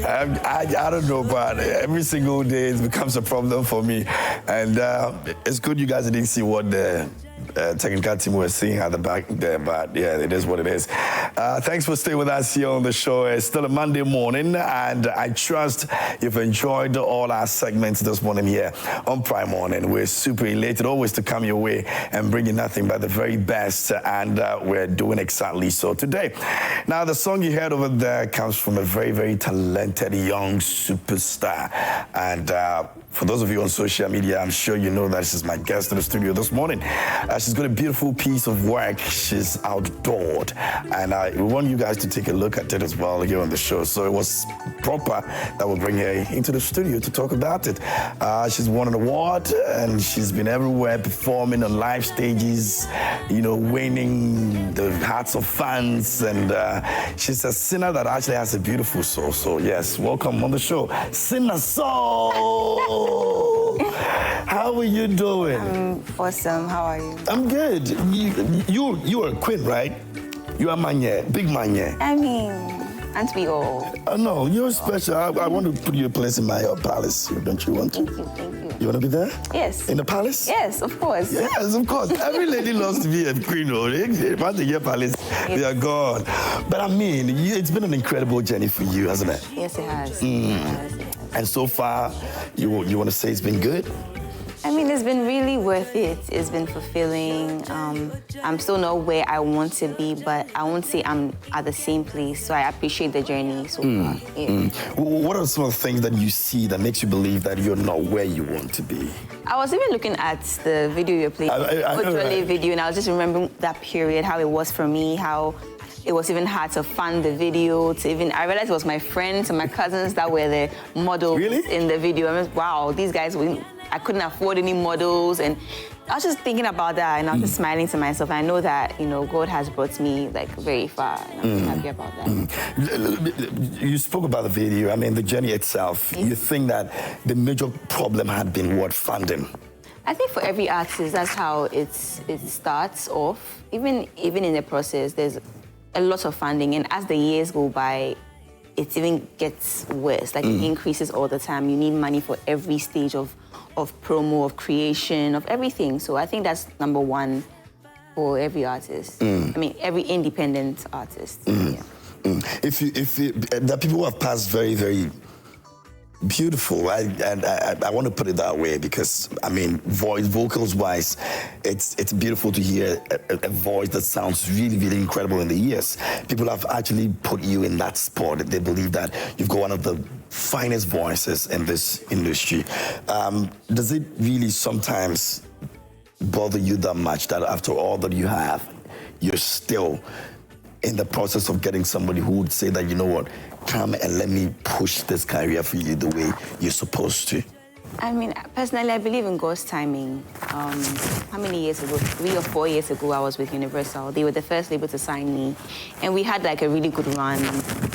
I don't know, but every single day it becomes a problem for me. And it's good you guys didn't see what the technical team was seeing at the back there, but yeah, it is what it is. Thanks for staying with us here on the show. It's still a Monday morning, and I trust you've enjoyed all our segments this morning here on Prime Morning. We're super elated always to come your way and bring you nothing but the very best, and we're doing exactly so today. Now, the song you heard over there comes from a very, very talented young superstar, and for those of you on social media, I'm sure you know that she's my guest in the studio this morning. She's got a beautiful piece of work. She's outdoored, and we want you guys to take a look at it as well here on the show. So it was proper that we'll bring her into the studio to talk about it. She's won an award, and she's been everywhere performing on live stages, you know, winning the hearts of fans, and she's a singer that actually has a beautiful soul. So yes, welcome on the show, Cina Soul. How are you doing? I'm awesome. How are you? I'm good. You are a queen, right? You are manye, big manye. I mean, aren't we all? No, you're special. I want to put you a place in my palace. Don't you want to? Thank you, thank you. You want to be there? Yes. In the palace? Yes, of course. Yes, of course. Every lady loves to be a queen, or once they get palace, they are gone. But I mean, it's been an incredible journey for you, hasn't it? Yes, it has. It has. And so far, you want to say it's been good? I mean, it's been really worth it. It's been fulfilling. I'm still not where I want to be, but I won't say I'm at the same place. So I appreciate the journey so far. Yeah. What are some of the things that you see that makes you believe that you're not where you want to be? I was even looking at the video you played, the video, and I was just remembering that period, how it was for me, how it was even hard to fund the video, I realized it was my friends and my cousins that were the models in the video. I mean, wow, these guys, I couldn't afford any models, and I was just thinking about that, and I was just smiling to myself. I know that, you know, God has brought me like very far, and I'm happy about that. You spoke about the video, I mean, the journey itself. Yes. You think that the major problem had been what? Funding? I think for every artist, that's how it starts off. Even in the process, there's a lot of funding, and as the years go by, it even gets worse. Like it increases all the time. You need money for every stage of promo, of creation, of everything. So I think that's number one for every artist. I mean, every independent artist. Yeah. If the people who have passed very, very beautiful, I want to put it that way, because I mean, vocals wise, it's beautiful to hear a voice that sounds really, really incredible in the ears. People have actually put you in that spot. They believe that you've got one of the finest voices in this industry. Does it really sometimes bother you that much that after all that you have, you're still in the process of getting somebody who would say that, you know what, come and let me push this career for you the way you're supposed to? I mean, personally, I believe in God's timing. How many years ago? 3 or 4 years ago, I was with Universal. They were the first label to sign me. And we had like a really good run.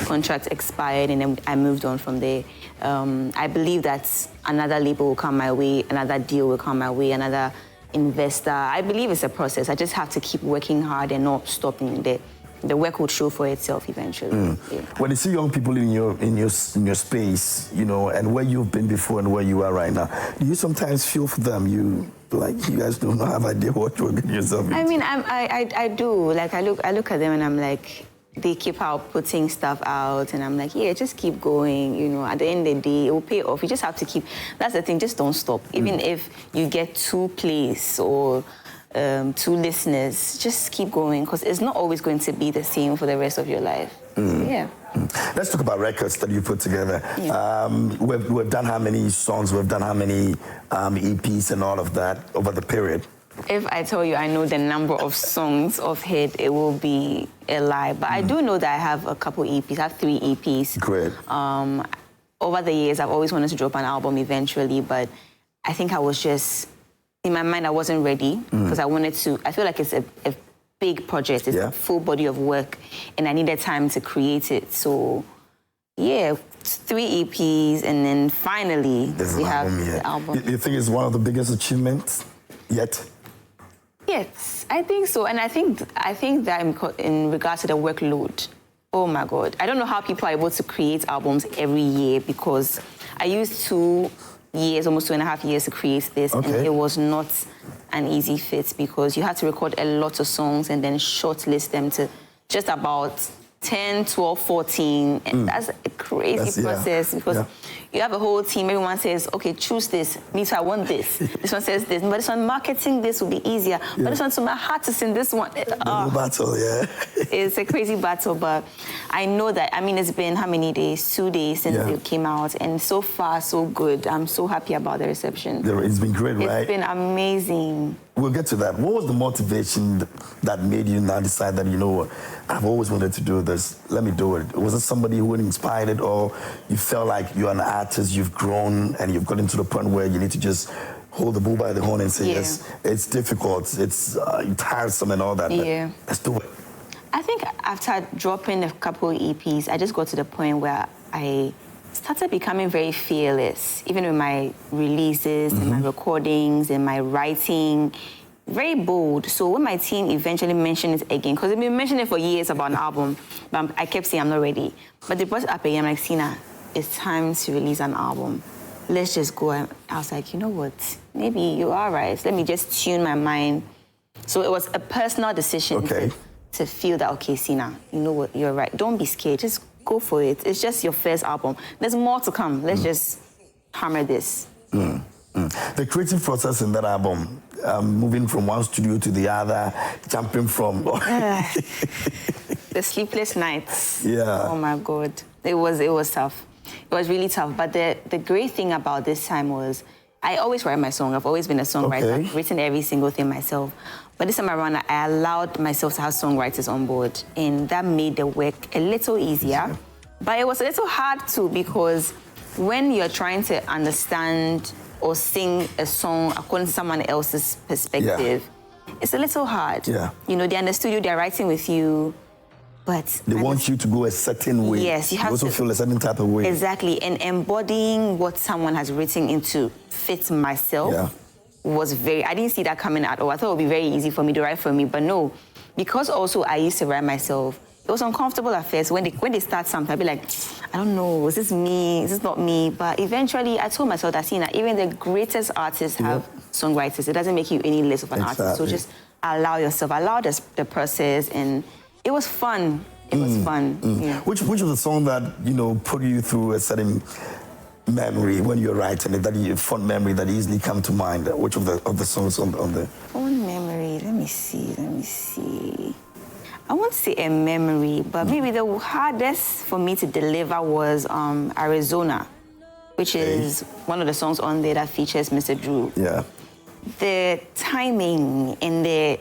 Contract expired, and then I moved on from there. I believe that another label will come my way, another deal will come my way, another investor. I believe it's a process. I just have to keep working hard and not stopping there. The work will show for itself eventually. Yeah. When you see young people in your space, you know, and where you've been before and where you are right now, do you sometimes feel for them? You guys don't have idea what you're getting yourself into? I mean, I do. Like I look at them and I'm like, they keep out putting stuff out, and I'm like, yeah, just keep going. You know, at the end of the day, it will pay off. You just have to keep. That's the thing. Just don't stop. Even if you get 2 plays or 2 listeners, just keep going, because it's not always going to be the same for the rest of your life. So, yeah. Let's talk about records that you put together. Yeah. We've done how many songs, we've done how many EPs and all of that over the period? If I tell you I know the number of songs off head, it will be a lie. But I do know that I have a couple EPs. I have 3 EPs. Great. Over the years, I've always wanted to drop an album eventually, but I think I was just, in my mind, I wasn't ready, because I feel like it's a big project. It's a full body of work, and I needed time to create it. So, yeah, 3 EPs, and then finally we have the album. You think it's one of the biggest achievements yet? Yes, I think so. And I think that in regards to the workload, Oh my God. I don't know how people are able to create albums every year because I used 2 years, almost 2.5 years to create this. Okay. And it was not an easy fit because you had to record a lot of songs and then shortlist them to just about 10, 12, 14. And that's a crazy process because you have a whole team. Everyone says, okay, choose this. Me too, I want this. This one says this. But this one, marketing this will be easier. But this one, to my heart to sing this one. Battle, It's a crazy battle, but I know that, I mean, it's been how many days? 2 days since it came out. And so far, so good. I'm so happy about the reception. It's been great, right? It's been amazing. We'll get to that. What was the motivation that made you now decide that, you know what, I've always wanted to do this, let me do it? Was it somebody who inspired it, or you felt like you're an artist, you've grown, and you've gotten to the point where you need to just hold the bull by the horn and say, yes, it's difficult, it's tiresome and all that, but let's do it? I think after dropping a couple EPs, I just got to the point where I started becoming very fearless, even with my releases and my recordings and my writing, very bold. So when my team eventually mentioned it again, because they've been mentioning it for years about an album, but I kept saying I'm not ready. But they brought it up again, I'm like, Cina, it's time to release an album. Let's just go. I was like, you know what, maybe you are right. Let me just tune my mind. So it was a personal decision to feel that, okay, Cina, you know what, you're right. Don't be scared, just go for it. It's just your first album. There's more to come. Let's just hammer this. The creative process in that album, moving from one studio to the other, jumping from... The sleepless nights. Yeah. Oh my God. It was tough. It was really tough. But the great thing about this time was I always write my song. I've always been a songwriter. I've written every single thing myself. But this time around, I allowed myself to have songwriters on board, and that made the work a little easier. But it was a little hard too, because when you're trying to understand or sing a song according to someone else's perspective, it's a little hard. You know, they're in the studio, they're writing with you, but... They want you to go a certain way. Yes, you have to... also feel a certain type of way. Exactly, and embodying what someone has written into fit myself was very... I didn't see that coming at all. I thought it would be very easy for me to write for me, but no. Because also I used to write myself, it was uncomfortable at first. When they start something, I'd be like, I don't know, is this me? Is this not me? But eventually, I told myself that, Cina, even the greatest artists have songwriters. It doesn't make you any less of an artist. So just allow yourself, allow the process, and it was fun. It was fun. Which was the song that, you know, put you through a certain memory when you're writing it, that fond memory that easily come to mind? Which of the songs on the... Fond memory, let me see. I won't say a memory, but maybe the hardest for me to deliver was Arizona, which is one of the songs on there that features Mr. Drew. Yeah. The timing and the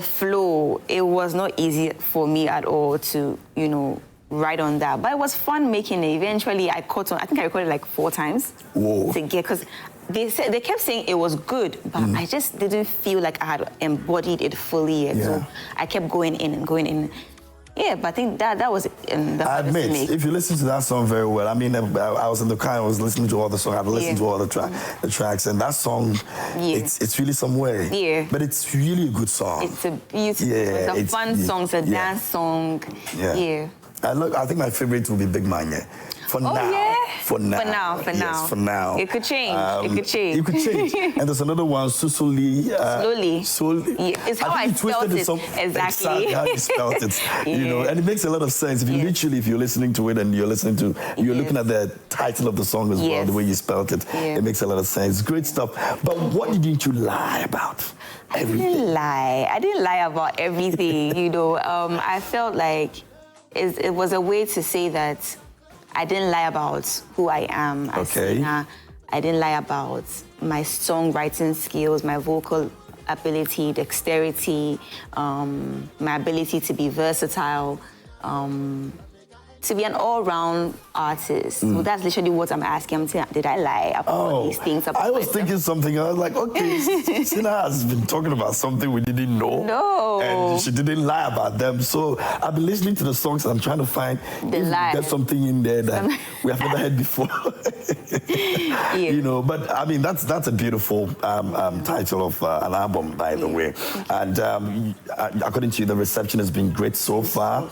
flow, it was not easy for me at all to, you know, write on that. But it was fun making it. Eventually, I caught on. I think I recorded like 4 times. Whoa. To get, because they kept saying it was good, but I just didn't feel like I had embodied it fully yet. So I kept going in and going in. Yeah, but I think that was the I admit, if you listen to that song very well, I mean, I was in the car, I was listening to all the songs, I've listened to all the tracks, and that song, it's really somewhere. Yeah. But it's really a good song. It's a beautiful, it's a fun song, it's a dance song. Yeah. I think my favorite will be Big Man, For now. For now. Yes, for now. It could change. It could change. And there's another one, Slowly. It's how I spelled it. Exactly how you spelled it. You know, and it makes a lot of sense. If you literally, if you're listening to it and you're looking at the title of the song as well, the way you spelled it, it makes a lot of sense. Great stuff. But what didn't you lie about? Everything. I didn't lie about everything, you know. I felt like it was a way to say that I didn't lie about who I am as Cina. I didn't lie about my songwriting skills, my vocal ability, dexterity, my ability to be versatile. to be an all-round artist. So that's literally what I'm asking. I'm saying, did I lie about all these things? About I was thinking something. I was like, okay, Cina has been talking about something we didn't know. No. And she didn't lie about them. So I've been listening to the songs and I'm trying to find there's something in there that we have never heard before. You know, but I mean, that's a beautiful title of an album, by the way. And according to you, the reception has been great so far.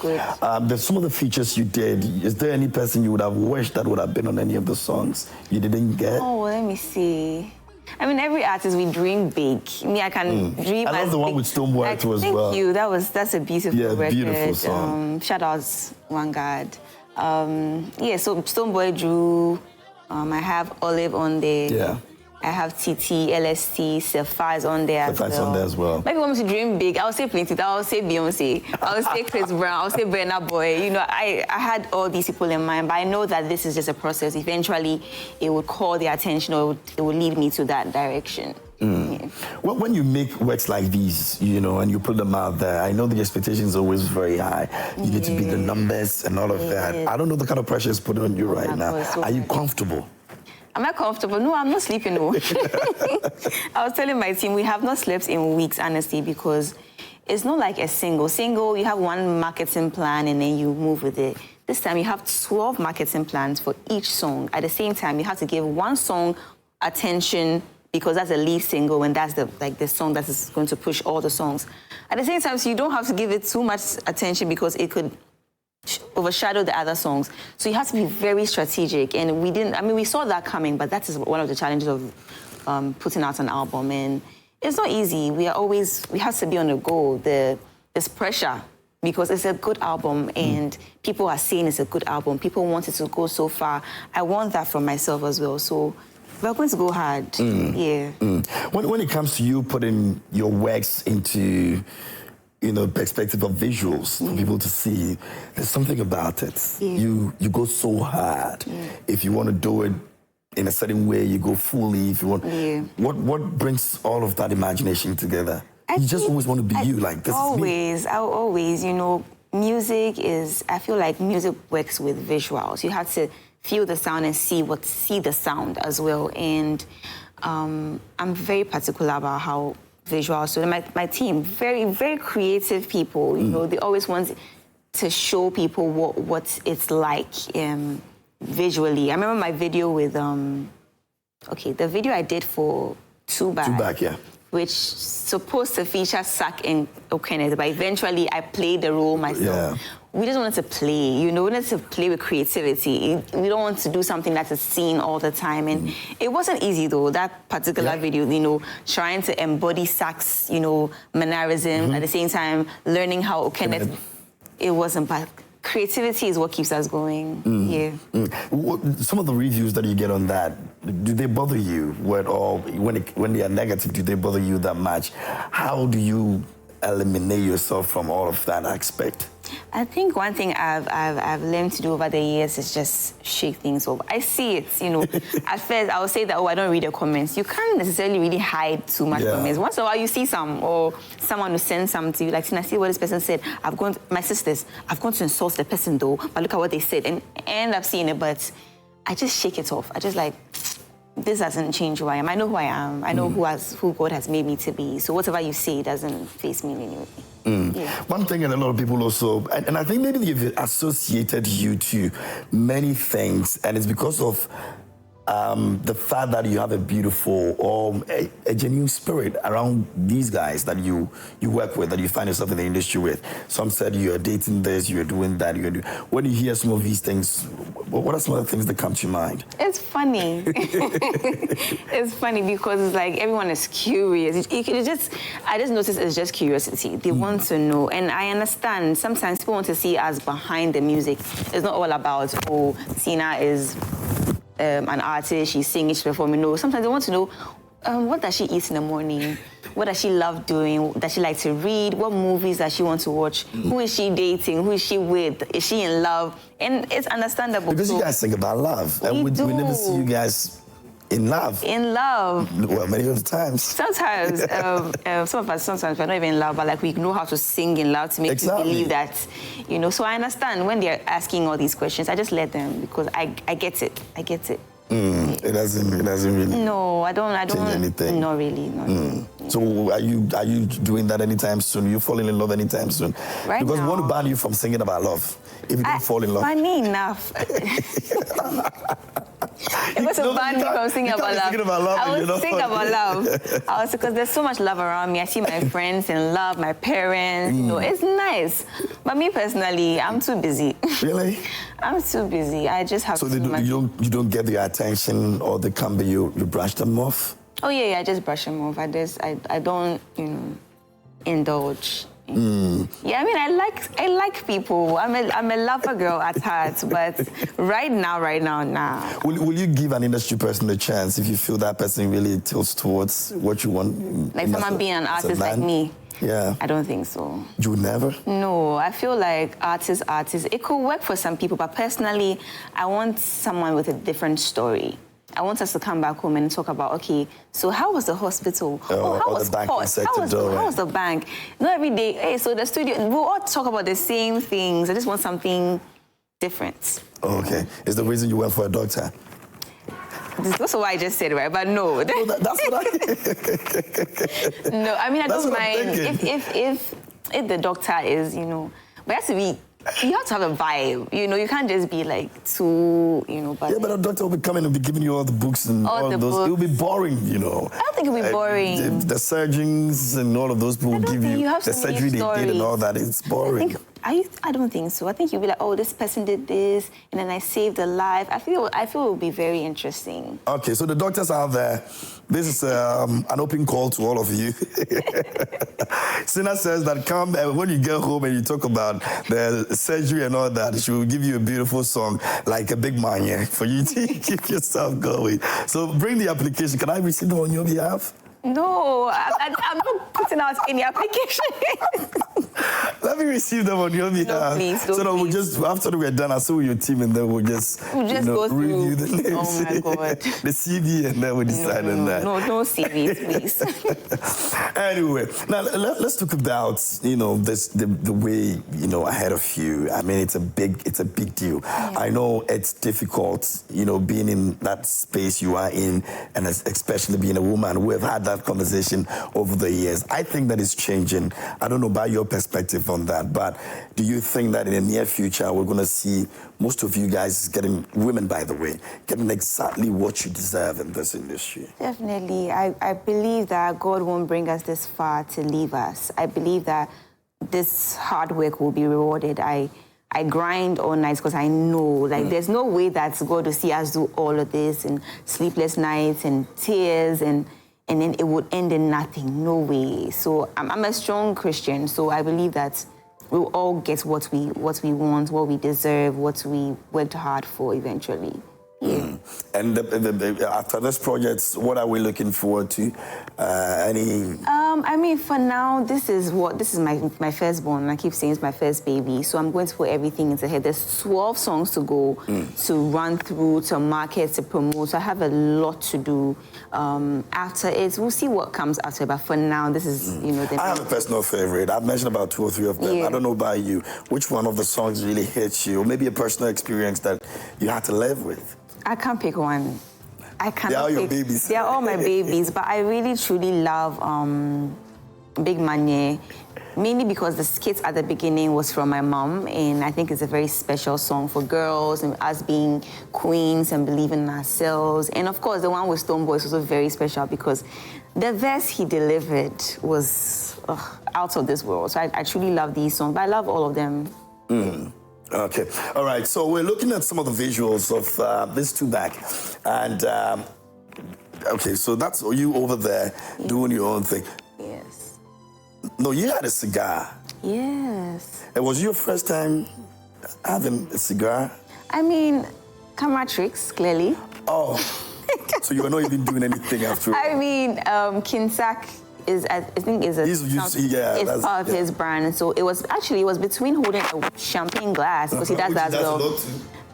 There's some of the features you did. Is there any person you would have wished that would have been on any of the songs you didn't get? Oh, let me see. I mean, every artist, we dream big. Me, I can dream as I love the one with Stoneboy as well. Thank you. That's a beautiful record. Beautiful song. Shout outs, Vanguard. So Stoneboy drew. I have Olive on there. Yeah. I have TT, LST, Sapphire's on there as well. Sapphire's on there as well. Maybe want me to dream big. I'll say Plenty. I'll say Beyonce. I'll say Chris Brown. I'll say Burna Boy. You know, I had all these people in mind, but I know that this is just a process. Eventually, it would call their attention, or it would lead me to that direction. Yeah. Well, when you make works like these, you know, and you put them out there, I know the expectation is always very high. You need to beat the numbers and all of that. I don't know the kind of pressure it's put on you right now. So are you comfortable? Am I comfortable? No, I'm not sleeping. No. I was telling my team we have not slept in weeks, honestly, because it's not like a single. You have one marketing plan and then you move with it. This time you have 12 marketing plans for each song. At the same time, you have to give one song attention because that's the lead single and that's the song that is going to push all the songs. At the same time, so you don't have to give it too much attention because it could overshadow the other songs. So you have to be very strategic. And we saw that coming, but that is one of the challenges of putting out an album. And it's not easy. We have to be on the go. There's pressure because it's a good album and people are saying it's a good album. People want it to go so far. I want that for myself as well. So we're going to go hard. Yeah. When it comes to you putting your works into, you know, perspective of visuals for people to see, there's something about it. You go so hard. If you want to do it in a certain way, you go fully. If you want, what brings all of that imagination together? You just always want to be you, like this is me. I'll always, you know, I feel like music works with visuals. You have to feel the sound and see the sound as well. And I'm very particular about how visuals. So my team, very, very creative people. You know, they always want to show people what it's like visually. I remember my video with the video I did for Two Back, which supposed to feature Sak and Okene, but eventually I played the role myself. We just wanted to play, you know, we wanted to play with creativity. We don't want to do something that is seen all the time. And it wasn't easy, though, that particular video, you know, trying to embody Sak's, you know, mannerism, at the same time learning how Okene, it wasn't, but creativity is what keeps us going. Some of the reviews that you get on that, do they bother you? When they are negative, do they bother you that much? How do you eliminate yourself from all of that aspect? I think one thing I've learned to do over the years is just shake things off. I see it, you know. At first, I would say that, I don't read the comments. You can't necessarily really hide too much comments. Once in a while, you see some, or someone will send some to you, like, Cina, see what this person said. I've gone to insult the person, though, but look at what they said. And I end up seeing it, but I just shake it off. I just like, this doesn't change who I am. I know who I am. I know who God has made me to be. So whatever you say doesn't face me in any way. One thing, and a lot of people also, and I think maybe they've associated you to many things, and it's because of the fact that you have a beautiful or a genuine spirit around these guys that you work with, that you find yourself in the industry with. Some said you're dating this, you're doing that, when you hear some of these things, what are some of the things that come to your mind? It's funny. It's funny because it's like everyone is curious. I just noticed it's just curiosity. They want to know, and I understand. Sometimes people want to see us behind the music. It's not all about, Cina is an artist, she's singing, she's performing. No, sometimes they want to know what does she eat in the morning? What does she love doing? Does she like to read? What movies does she want to watch? Who is she dating? Who is she with? Is she in love? And it's understandable. Because you guys think about love. And we never see you guys In love? In love. Well, many of the times. Sometimes, some of us, sometimes we're not even in love, but like we know how to sing in love to make you believe that, you know. So I understand when they're asking all these questions, I just let them because I get it. I get it. It doesn't really. No, I don't change anything. Not really. So are you doing that anytime soon? You falling in love anytime soon? Right because now, we want to ban you from singing about love if you don't fall in love. Funny enough. It was a ban me from singing about love. I would sing about love. Because there's so much love around me. I see my friends in love, my parents. You know, it's nice. But me personally, I'm too busy. Really? I'm too busy. I just have so to. You don't get the attention or the camber, you brush them off? Oh yeah, I just brush them off. I don't, you know, indulge. Yeah, I mean, I like people. I'm a lover girl at heart, but right now, nah. Will you give an industry person a chance if you feel that person really tilts towards what you want? Like someone being an artist like me? Yeah. I don't think so. You would never? No, I feel like artists. It could work for some people, but personally, I want someone with a different story. I want us to come back home and talk about, okay, so how was the hospital? How was the banking sector doing? How was the bank? Not every day, hey, so the studio, we'll all talk about the same things. I just want something different. Okay. Is the reason you went for a doctor? That's what I just said, right? But no. That's what I... No, I mean, I don't mind if the doctor is, you know, but it has to be, you have to have a vibe, you know. You can't just be like too, you know. But yeah, but a doctor will be coming and be giving you all the books and all those. Books. It will be boring, you know. I don't think it'll be boring. The surgeons and all of those people will give you the surgery they did and all that. It's boring. I don't think so. I think you'll be like, oh, this person did this, and then I saved a life. I feel it will be very interesting. Okay, so the doctors out there, this is an open call to all of you. Cina says that come when you get home and you talk about the surgery and all that, she will give you a beautiful song like a big man, yeah, for you to keep yourself going. So bring the application. Can I receive it on your behalf? No, I'm not putting out any application. Let me receive them on your behalf. No, please, so that we'll just, after we're done, I'll see with your team and then we'll just go through. Review the names. Oh my God. The CV and then we'll decide on that. No CVs, please. Anyway, now let's talk about, you know, the way, you know, ahead of you. I mean, it's a big deal. Yeah. I know it's difficult, you know, being in that space you are in, and especially being a woman. We've had that conversation over the years. I think that is changing. I don't know about your perspective on that, but do you think that in the near future we're going to see most of you guys getting, women by the way, getting exactly what you deserve in this industry? Definitely. I believe that God won't bring us this far to leave us. I believe that this hard work will be rewarded. I grind all night because I know, like, there's no way that God will see us do all of this and sleepless nights and tears and then it would end in nothing. No way. So I'm a strong Christian, so I believe that we'll all get what we want, what we deserve, what we worked hard for eventually. Yeah. And after this project, what are we looking forward to? I mean, for now, this is my firstborn. I keep saying it's my first baby, so I'm going to put everything into head. There's 12 songs to go, to run through, to market, to promote. So I have a lot to do. After it, we'll see what comes after. But for now, this is, you know, I have a personal favorite. I've mentioned about 2 or 3 of them. Yeah. I don't know about you. Which one of the songs really hits you? Or maybe a personal experience that you had to live with? I can't pick one. They are your babies. They are all my babies, but I really, truly love Big Manye, mainly because the skit at the beginning was from my mom, and I think it's a very special song for girls and us being queens and believing in ourselves. And of course, the one with Stonebwoy is also very special because the verse he delivered was out of this world. So I truly love these songs, but I love all of them. Okay, all right, so we're looking at some of the visuals of this 2 back, and okay, so that's you over there doing your own thing. Yes. No, you had a cigar. Yes. And was your first time having a cigar? I mean, camera tricks, clearly. Oh, so you were not even doing anything after? I mean, Kinsak is, I think, is it's part of his brand. So it was between holding a champagne glass, because he does that as well.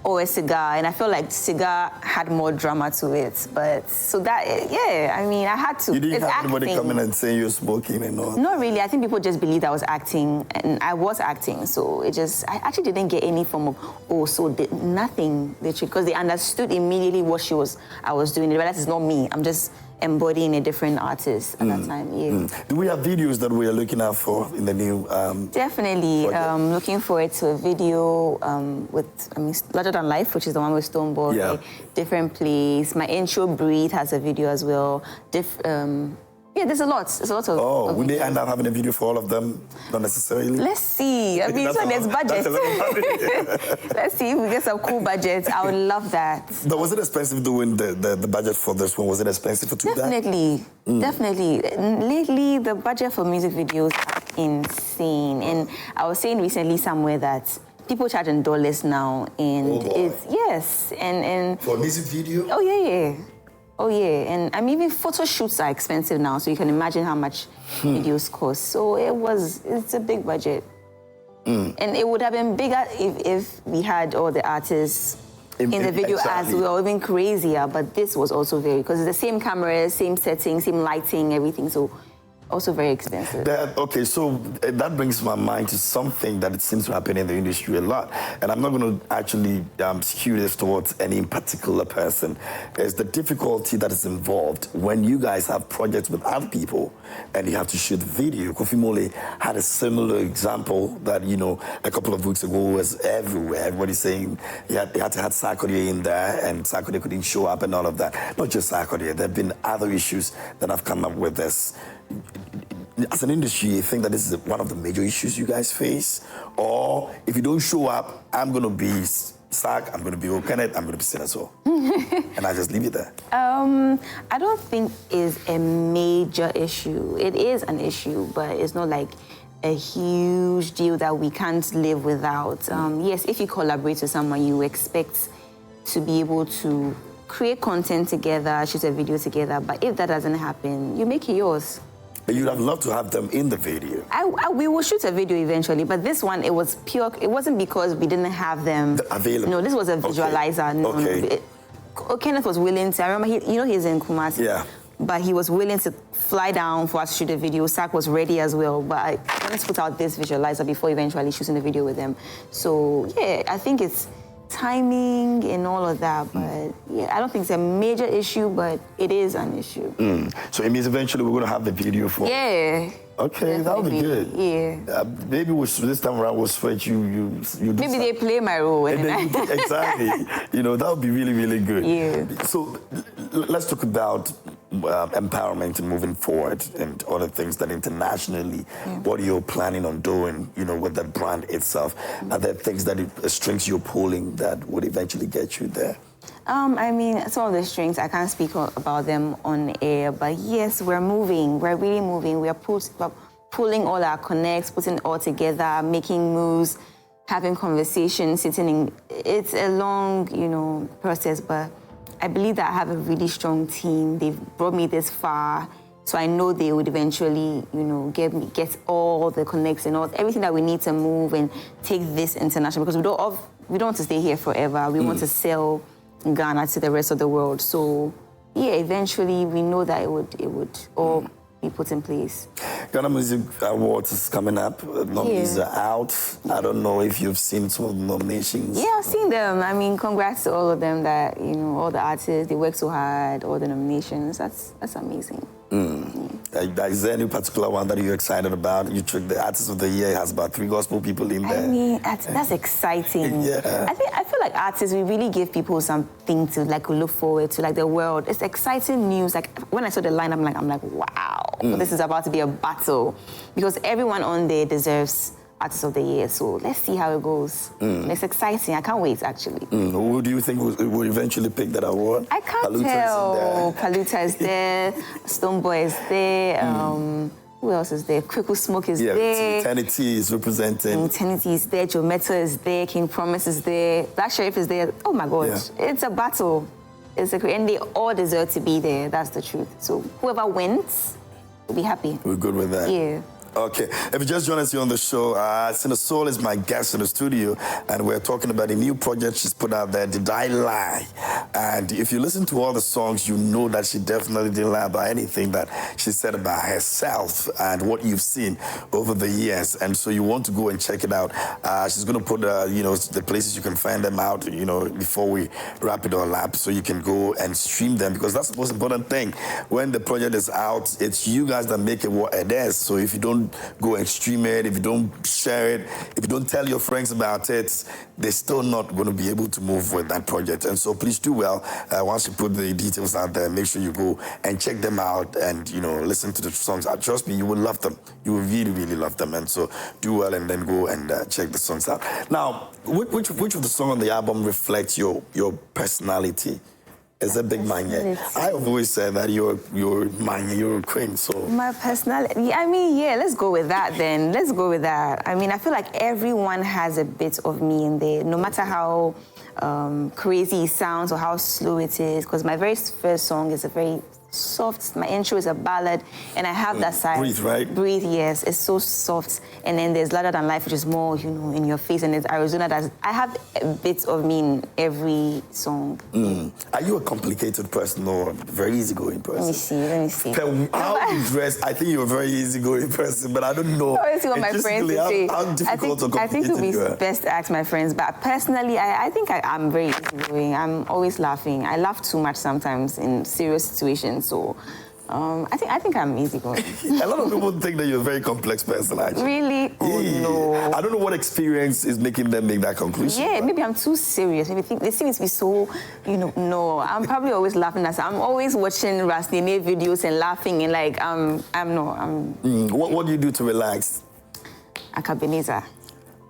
or a cigar, and I feel like cigar had more drama to it. But so that, yeah, I mean, I had to. You didn't it's have anybody acting. come in and say you're smoking and all? Not really. I think people just believed I was acting, and I was acting. So I actually didn't get any form of, nothing, literally, because they understood immediately what I was doing. They realized it's not me. I'm just embodying a different artist at that time, yeah. Do we have videos that we are looking out for in the new Definitely. Looking forward to a video with, Larger Than Life, which is the one with Stoneboy. Yeah. Different Place. My intro, Breathe, has a video as well. Yeah, there's a lot. There's a lot of. Oh, will they end up having a video for all of them? Not necessarily. Let's see. I mean, so there's budget. Let's see if we get some cool budgets. I would love that. But was it expensive doing the budget for this one? Was it expensive to do that? Definitely. Lately, the budget for music videos are insane. And I was saying recently somewhere that people charge in dollars now, and yes, and for a music video. Oh yeah. Oh, yeah, and even photo shoots are expensive now, so you can imagine how much videos cost. So it's a big budget. And it would have been bigger if we had all the artists in the video as well, even crazier, but this was also because it's the same cameras, same setting, same lighting, everything, so also very expensive. Okay, so that brings my mind to something that it seems to happen in the industry a lot. And I'm not going to actually skew this towards any particular person. It's the difficulty that is involved when you guys have projects with other people and you have to shoot video. Kofi Mole had a similar example that, a couple of weeks ago was everywhere. Everybody's saying he had to have Sarkodie in there and Sarkodie couldn't show up and all of that. Not just Sarkodie, there have been other issues that have come up with this. As an industry, you think that this is one of the major issues you guys face? Or if you don't show up, I'm going to be Sark, I'm going to be O'Kenneth, I'm going to be Cina Soul. And I just leave it there. I don't think it's a major issue. It is an issue, but it's not like a huge deal that we can't live without. Yes, if you collaborate with someone, you expect to be able to create content together, shoot a video together, but if that doesn't happen, you make it yours. But you'd have loved to have them in the video. We will shoot a video eventually, but this one, it was pure. It wasn't because we didn't have them available. No, this was a visualizer. Okay. Kenneth was willing to. I remember, he's in Kumasi. Yeah. But he was willing to fly down for us to shoot a video. Sark was ready as well, but I wanted to put out this visualizer before eventually shooting the video with them. So yeah, I think it's timing and all of that, but yeah, I don't think it's a major issue, but it is an issue. So it means eventually we're going to have the video for... Yeah. Okay, that would be good. Yeah. Maybe this time around we'll switch you do maybe something. they play my role. Exactly. That would be really, really good. Yeah. So let's talk about empowerment and moving forward and other things that internationally, what you're planning on doing, with that brand itself. Are there things strings you're pulling that would eventually get you there? Some of the strings, I can't speak about them on air, but yes, we're moving. We're really moving. We're pulling all our connects, putting it all together, making moves, having conversations, sitting in. It's a long, process, but I believe that I have a really strong team. They've brought me this far, so I know they would eventually, get all the connects and everything that we need to move and take this international, because we don't want to stay here forever. We want to sell Ghana to the rest of the world. So yeah, eventually we know that it would all be put in place. Ghana Music Awards is coming up. Nominees are out. I don't know if you've seen some of the nominations. Yeah, I've seen them. Congrats to all of them that, all the artists, they worked so hard, all the nominations. That's amazing. Is there any particular one that you're excited about? The Artist of the Year has about 3 gospel people in there. That's exciting. Yeah. I feel like artists, we really give people something to look forward to, the world. It's exciting news. When I saw the line, I'm like, wow, this is about to be a battle, because everyone on there deserves Artist of the Year. So let's see how it goes. It's exciting. I can't wait, actually. Who do you think will eventually pick that award? I can't tell. Paluta is there. Stoneboy is there. Who else is there? Quickle Smoke is there. Eternity is representing. Eternity is there. Joe Meta is there. King Promise is there. Black Sheriff is there. Oh my God. Yeah. It's a battle. And they all deserve to be there. That's the truth. So whoever wins will be happy. We're good with that. Yeah. Okay, if you just joined us here on the show, Cina Soul is my guest in the studio, and we're talking about a new project she's put out there, Did I Lie? And if you listen to all the songs, you know that she definitely didn't lie about anything that she said about herself and what you've seen over the years. And so you want to go and check it out. She's going to put, the places you can find them out, before we wrap it all up, so you can go and stream them, because that's the most important thing. When the project is out, it's you guys that make it what it is. So if you don't go and stream it, if you don't share it, if you don't tell your friends about it, they're still not going to be able to move with that project. And so please do well. Once you put the details out there, make sure you go and check them out and, listen to the songs. Trust me, you will love them. You will really, really love them. And so do well and then go and check the songs out. Now, which of the songs on the album reflects your personality? Is a big mania. I've always said that you're mania, you're a queen, so... My personality, yeah, let's go with that then. Let's go with that. I feel like everyone has a bit of me in there, no matter how crazy it sounds or how slow it is, because my very first song is a very soft, my intro is a ballad, and I have that side. Breathe, right? Breathe, yes, it's so soft. And then there's Louder Than Life, which is more, in your face, and there's Arizona. I have a bit of me in every song. Are you a complicated person or a very easygoing person? Let me see. How you dress, I think you're a very easygoing person, but I don't know. I always see what my friends say. How difficult or complicated I think it would be best to ask my friends, but personally, I think I'm very easygoing. I'm always laughing. I laugh too much sometimes in serious situations. So, I think I'm easygoing. A lot of people think that you're a very complex person, actually. Really? Oh, no. I don't know what experience is making them make that conclusion. Yeah, maybe I'm too serious. Maybe they see me to be so, no. I'm probably always laughing. I'm always watching Rastine videos and laughing and like, What do you do to relax? Akabeniza.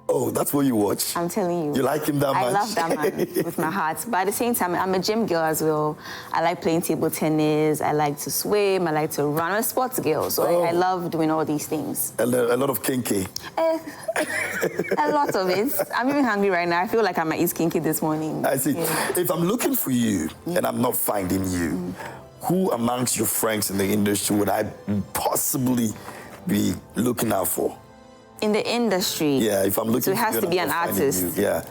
Oh, that's what you watch? I'm telling you. You like him that much? I love that man with my heart. But at the same time, I'm a gym girl as well. I like playing table tennis. I like to swim. I like to run. I'm a sports girl, so I love doing all these things. A lot of kinky? A lot of it. I'm even hungry right now. I feel like I might eat kinky this morning. I see. Yeah. If I'm looking for you and I'm not finding you, who amongst your friends in the industry would I possibly be looking out for? In the industry. Yeah, if I'm looking so it has to be an artist. Yeah.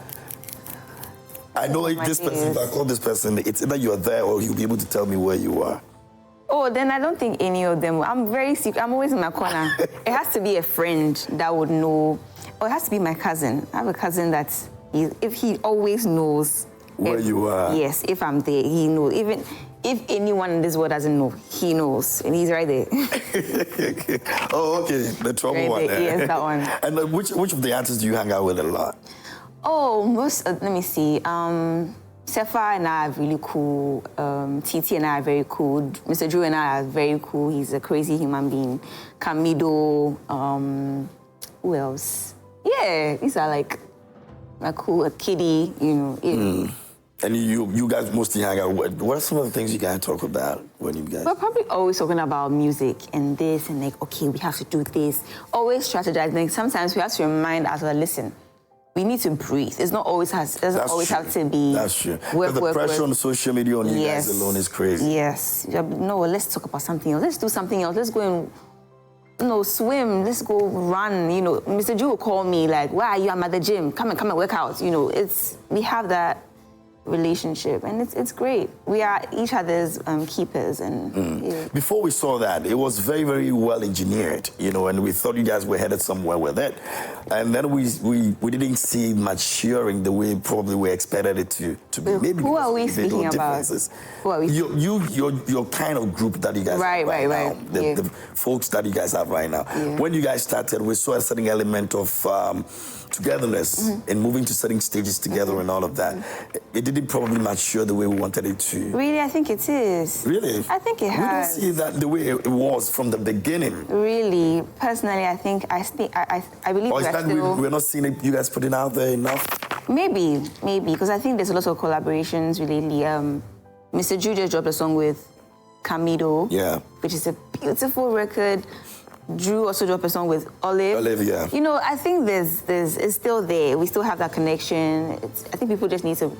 I know this person, if I call this person, it's either you're there or you'll be able to tell me where you are. Oh, then I don't think any of them. I'm very secret. I'm always in my corner. It has to be a friend that would know. Or it has to be my cousin. I have a cousin that, if he always knows where you are. Yes, if I'm there, he knows. Even if anyone in this world doesn't know, he knows, and he's right there. Oh, okay, the trouble right one. Yes, that one. And which of the artists do you hang out with a lot? Oh, let me see. Sefa and I are really cool. TT and I are very cool. Mr. Drew and I are very cool. He's a crazy human being. Camido. Who else? Yeah, these are like cool. Kitty, Yeah. And you guys mostly hang out. What are some of the things you guys talk about when you guys? We're probably always talking about music and this and like, okay, we have to do this. Always strategizing. Sometimes we have to remind ourselves, listen, we need to breathe. It's not always have to be. That's true. But the pressure on social media on you guys alone is crazy. Yes. No, let's talk about something else. Let's do something else. Let's go and swim. Let's go run. Mr. Drew will call me like, where are you? I'm at the gym. Come and work out. We have that relationship, and it's great. We are each other's keepers. And before we saw that, it was very, very well engineered, and we thought you guys were headed somewhere with it. And then we didn't see it maturing the way probably we expected it to be. Maybe who are we speaking about? Who are we? Your kind of group that you guys have right now. The folks that you guys have right now. Yeah. When you guys started, we saw a certain element of togetherness and moving to certain stages together and all of that. It didn't probably mature the way we wanted it to. Really, I think it is. Really? I think it has. We don't see that the way it was from the beginning. Really, personally, I believe or is that we're not seeing it, you guys putting out there enough? Maybe, because I think there's a lot of collaborations lately. Mr. Drew just dropped a song with Camido, which is a beautiful record. Drew also dropped a song with Olive. Olive, yeah. I think it's still there. We still have that connection. I think people just need to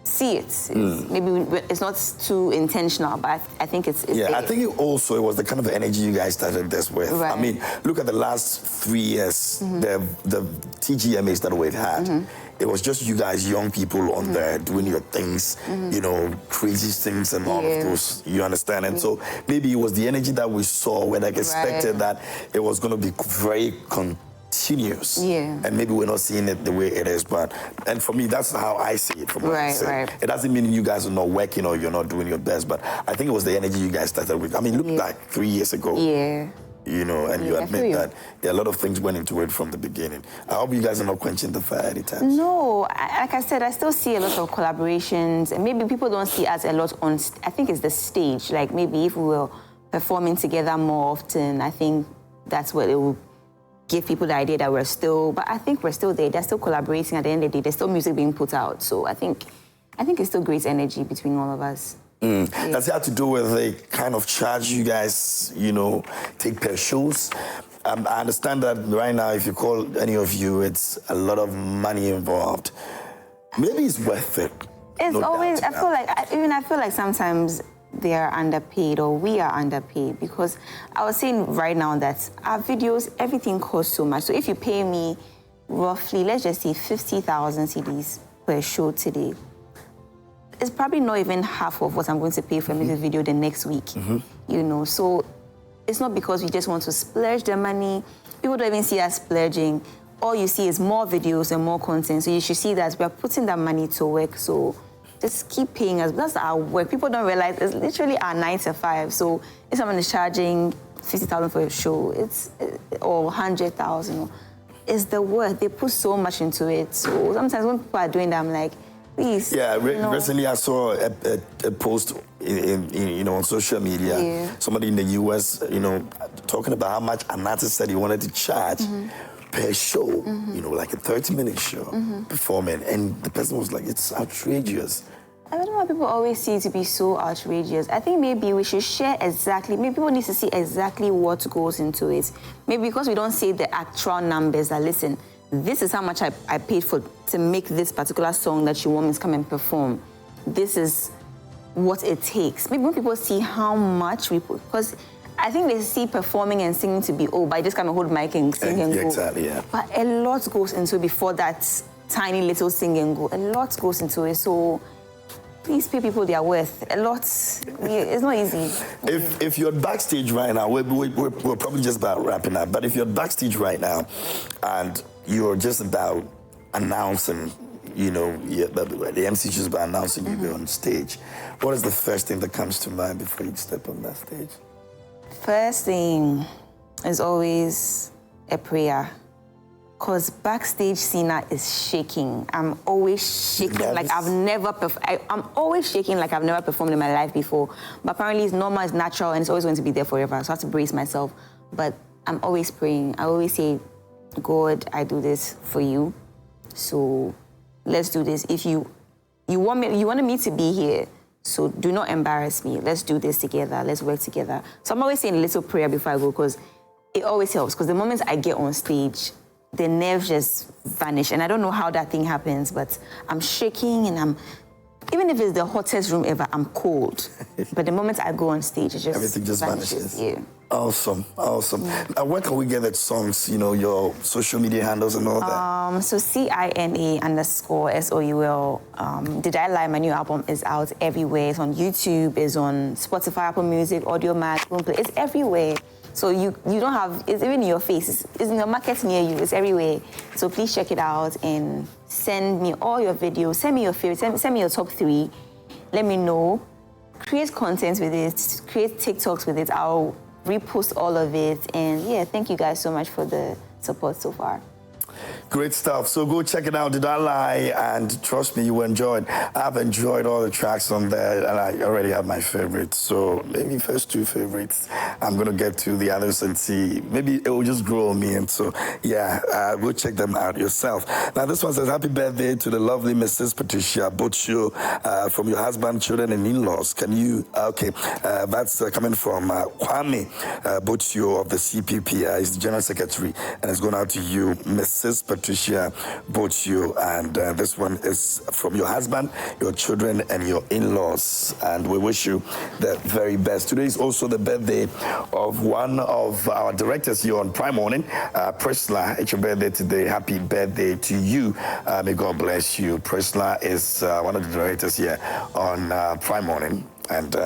see it. Maybe it's not too intentional, but I think it's yeah, there. I think it was the kind of energy you guys started this with. Right. I mean, look at the last 3 years, the TGMAs that we've had. It was just you guys, young people on there doing your things, you know, crazy things and all of those, you understand? And so maybe it was the energy that we saw when I expected that it was going to be very continuous. Yeah. And maybe we're not seeing it the way it is, and for me, that's how I see it from what I say. Right. It doesn't mean you guys are not working or you're not doing your best, but I think it was the energy you guys started with. I mean, look back 3 years ago. Yeah. You know, and you admit that a lot of things went into it from the beginning. I hope you guys are not quenching the fire anytime. No, like I said, I still see a lot of collaborations, and maybe people don't see us a lot on. I think it's the stage. Like maybe if we were performing together more often, I think that's what it will give people the idea that we're still. But I think we're still there. They're still collaborating. At the end of the day, there's still music being put out. So I think it's still great energy between all of us. Does it have to do with the kind of charge you guys, you know, take per shows? I understand that right now, if you call any of you, it's a lot of money involved. Maybe it's worth it. It's always. I feel like sometimes they are underpaid or we are underpaid, because I was saying right now that our videos, everything costs so much. So if you pay me roughly, let's just say 50,000 CDs per show today, it's probably not even half of what I'm going to pay for a music video the next week, you know. So it's not because we just want to splurge the money. People don't even see us splurging. All you see is more videos and more content. So you should see that we're putting that money to work. So just keep paying us. That's our work. People don't realize it's literally our 9 to 5. So if someone is charging 50,000 for a show, or 100,000, it's the work. They put so much into it. So sometimes when people are doing that, I'm like, please. Yeah, recently I saw a post on social media. Yeah. Somebody in the US, talking about how much an artist said he wanted to charge per show, like a 30-minute show performing, and the person was like, "It's outrageous." I don't know why people always see it to be so outrageous. I think maybe we should share exactly, maybe people need to see exactly what goes into it. Maybe because we don't say the actual numbers that, listen, this is how much I paid to make this particular song that you want me to come and perform. This is what it takes. Maybe when people see how much we put, because I think they see performing and singing to be, but I just come and hold mic and sing and go. Exactly, yeah. But a lot goes into it before that tiny little sing and go. A lot goes into it, so please pay people their worth. A lot, it's not easy. If you're backstage right now, we're probably just about wrapping up, but if you're backstage right now and you're just about announcing, the MC just about announcing you on stage, what is the first thing that comes to mind before you step on that stage? First thing is always a prayer. Because backstage, Cina is shaking. I'm always shaking like I've never I'm always shaking like I've never performed in my life before. But apparently it's normal, it's natural, and it's always going to be there forever. So I have to brace myself. But I'm always praying. I always say, God, I do this for you. So let's do this. If you wanted me to be here, so do not embarrass me. Let's do this together. Let's work together. So I'm always saying a little prayer before I go, because it always helps. Because the moment I get on stage, the nerves just vanish. And I don't know how that thing happens, but I'm shaking and even if it's the hottest room ever, I'm cold. But the moment I go on stage, it just everything just vanishes. Yeah. Awesome. And where can we get the songs, your social media handles and all that? So CINA_SOUL. Did I Lie? My new album is out everywhere. It's on YouTube, it's on Spotify, Apple Music, Audio Mac, Boomplay. It's everywhere. So you don't have, it's even in your face, it's in your market near you, it's everywhere. So please check it out and send me all your videos, send me your favorites, send me your top 3. Let me know. Create content with it, create TikToks with it. I'll repost all of it. And yeah, thank you guys so much for the support so far. Great stuff. So go check it out, Did I Lie? And trust me, you will enjoy it. I've enjoyed all the tracks on there, and I already have my favorites. So maybe first 2 favorites. I'm going to get to the others and see. Maybe it will just grow on me. And so, yeah, go check them out yourself. Now, this one says, happy birthday to the lovely Mrs. Patricia Botio from your husband, children, and in-laws. Can you, that's coming from Kwame Botio of the CPP. He's the General Secretary, and it's going out to you, Mrs. Patricia Patricia Bochio, and this one is from your husband, your children, and your in-laws. And we wish you the very best. Today is also the birthday of one of our directors here on Prime Morning, Priscilla. It's your birthday today. Happy birthday to you. May God bless you. Priscilla is one of the directors here on Prime Morning, and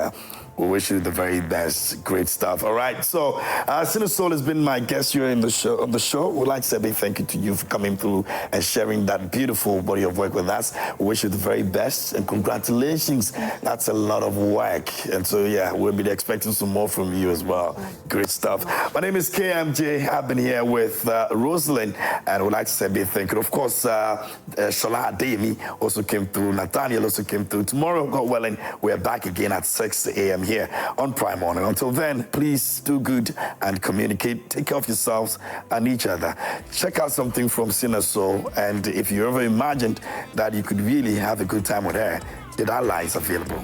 we wish you the very best. Great stuff. All right. So, Cina Soul has been my guest here in the show. On the show, we'd like to say a big thank you to you for coming through and sharing that beautiful body of work with us. We wish you the very best and congratulations. That's a lot of work, and so yeah, we'll be expecting some more from you as well. Great stuff. My name is KMJ. I've been here with Rosalind, and we'd like to say a big thank you. Of course, Shola Ademi also came through. Nathaniel also came through. Tomorrow, God willing, we're back again at 6 a.m. here on Prime Morning. Until then, please do good and communicate. Take care of yourselves and each other. Check out something from Cina Soul, and if you ever imagined that you could really have a good time with her, there are lies available.